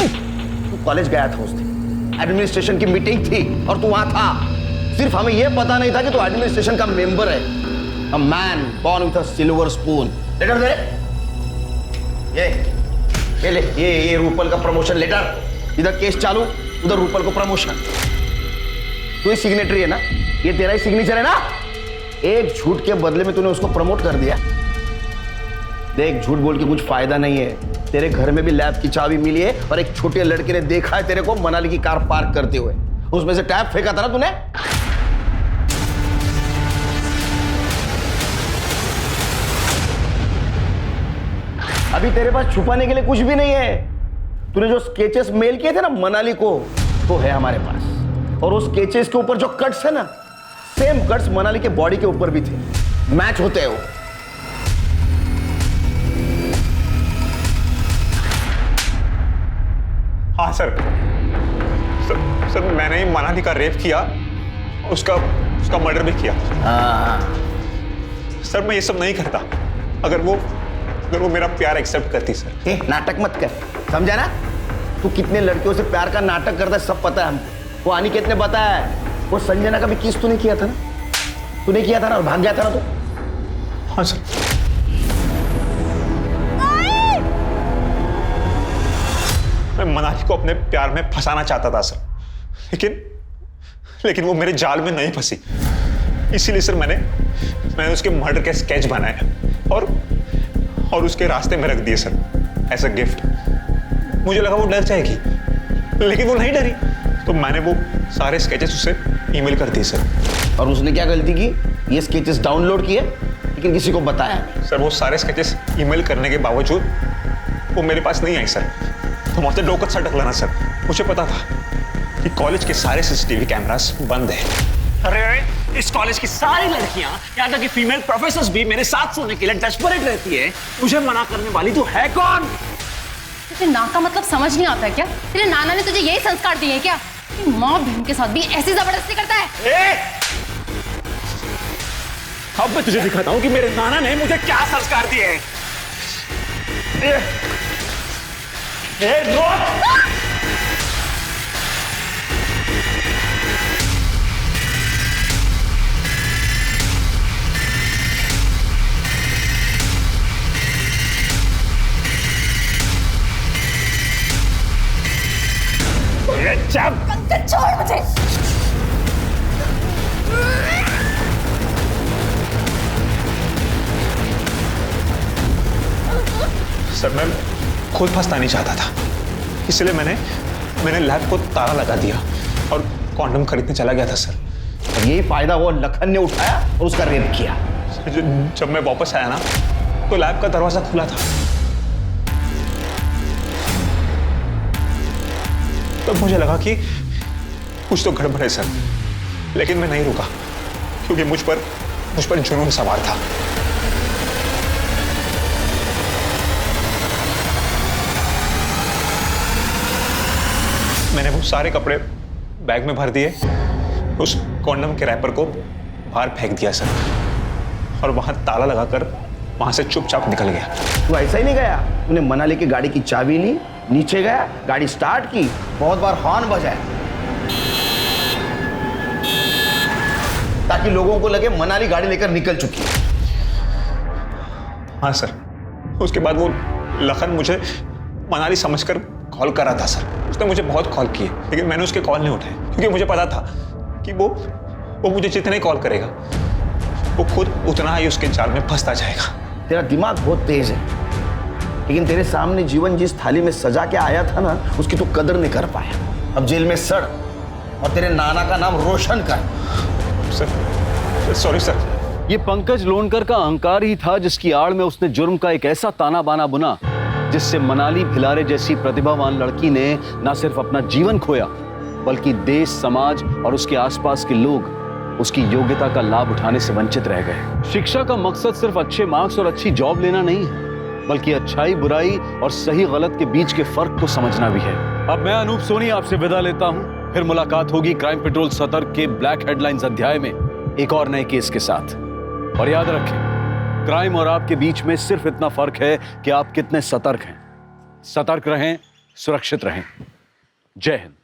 तू कॉलेज गया था उस दिन, एडमिनिस्ट्रेशन की मीटिंग थी और तू वहां था। सिर्फ हमें यह पता नहीं था कि तू एडमिनिस्ट्रेशन का मेंबर है। A man born with a silver spoon. Letter दे। ये ले, ये रूपल का प्रमोशन लेटर। इधर केस चालू, उधर रूपल को प्रमोशन। तू ही सिग्नेटरी है ना, ये तेरा ही सिग्नेचर है ना? एक झूठ के बदले में तूने उसको प्रमोट कर दिया। देख, झूठ बोल के कुछ फायदा नहीं है। तेरे घर में भी लैब की चाबी मिली है और एक छोटे लड़के ने देखा है तेरे को मनाली की कार पार्क करते हुए। उसमें से टैप फेंका था ना तूने? अभी तेरे पास छुपाने के लिए कुछ भी नहीं है। तूने जो स्केचेस मेल किए थे ना मनाली को, वो है हमारे पास। और उस स्केचेस के ऊपर जो कट्स है ना, सेम कट्स मनाली के बॉडी के ऊपर भी थे, मैच होते हैं वो। हाँ सर, सर मैंने ही मनाली का रेप किया, उसका मर्डर भी किया। सर मैं ये सब नहीं करता अगर वो मेरा प्यार एक्सेप्ट करती। सर नाटक मत कर, समझा ना? तू कितने लड़कियों से प्यार का नाटक करता है सब पता है हमको। वो अनिकेत ने बताया है। वो संजना का भी किस तूने किया था ना? तूने किया था ना और भाग गया था ना तू? हाँ सर। मैं मनाली को अपने प्यार में फंसाना चाहता था सर, लेकिन वो मेरे जाल में नहीं फंसी। इसीलिए सर मैंने उसके मर्डर के स्केच बनाए और उसके रास्ते में रख दिए सर, एज अ गिफ्ट। मुझे लगा वो डर जाएगी, लेकिन वो नहीं डरी, तो मैंने वो सारे स्केचेस उसे ईमेल कर दिए सर। और उसने क्या गलती की? ये स्केचेस डाउनलोड किए लेकिन किसी को बताया? सर वो सारे स्केचेस ईमेल करने के बावजूद वो मेरे पास नहीं आई सर। तो मुझसे डोकत सटक लेना सर। मुझे पता था कि कॉलेज के सारे सीसीटीवी कैमरास बंद है। अरे इस कॉलेज की सारी लड़कियां, यहाँ तक कि फीमेल प्रोफेसर्स भी मेरे साथ सोने के लिए डेस्परेट रहती है। मुझे मना करने वाली तो है कौन? तुझे ना का मतलब समझ नहीं आता है क्या? तेरे नाना ने तुझे यही संस्कार दिए हैं क्या? माँ बहन के साथ भी ऐसी जबरदस्ती करता है? अब मैं तुझे दिखाता हूँ कि मेरे नाना ने मुझे क्या संस्कार दिए हैं। पंकज छोड़ मुझे। सर मैं खुद फंसना नहीं चाहता था, इसलिए मैंने लैब को ताला लगा दिया और कॉन्डम खरीदने चला गया था सर। और यही फायदा वो लखन ने उठाया और उसका रेप किया। जब मैं वापस आया ना तो लैब का दरवाजा खुला था। तब मुझे लगा कि कुछ तो गड़बड़ है सर, लेकिन मैं नहीं रुका क्योंकि मुझ पर जुनून सवार था। मैंने वो सारे कपड़े बैग में भर दिए, उस कॉन्डम के रैपर को बाहर फेंक दिया सर, और वहां ताला लगाकर वहां से चुपचाप निकल गया। तू ऐसा ही नहीं गया, तूने मनाली की गाड़ी की चाबी ली, नीचे गया, गाड़ी स्टार्ट की, बहुत बार हॉर्न बजाया ताकि लोगों को लगे मनाली गाड़ी लेकर निकल चुकी है। हाँ सर। उसके बाद वो लखन मुझे मनाली समझकर कॉल कर रहा था सर। उसने मुझे बहुत कॉल किए, लेकिन मैंने उसके कॉल नहीं उठाए क्योंकि मुझे पता था कि वो मुझे जितने कॉल करेगा वो खुद उतना ही उसके जाल में फंसता जाएगा। तेरा दिमाग बहुत तेज है, लेकिन तेरे सामने जीवन जिस थाली में सजा के आया था ना, उसकी तो कदर नहीं कर पाया। अब जेल में सड़ और तेरे नाना का नाम रोशन कर। Sir sorry sir. ये पंकज लोनकर का अहंकार ही था जिसकी आड़ में उसने जुर्म का एक ऐसा ताना बाना बुना जिससे मनाली भिलारे जैसी प्रतिभावान लड़की ने न सिर्फ अपना जीवन खोया बल्कि देश, समाज और उसके आसपास के लोग उसकी योग्यता का लाभ उठाने से वंचित रह गए। शिक्षा का मकसद सिर्फ अच्छे मार्क्स और अच्छी जॉब लेना नहीं है, बल्कि अच्छाई, बुराई और सही गलत के बीच के फर्क को समझना भी है। अब मैं अनूप सोनी आपसे विदा लेता हूं। फिर मुलाकात होगी क्राइम पेट्रोल सतर्क के ब्लैक हेडलाइंस अध्याय में एक और नए केस के साथ। और याद रखें, क्राइम और आपके बीच में सिर्फ इतना फर्क है कि आप कितने सतर्क हैं। सतर्क रहें, सुरक्षित रहें। जय हिंद।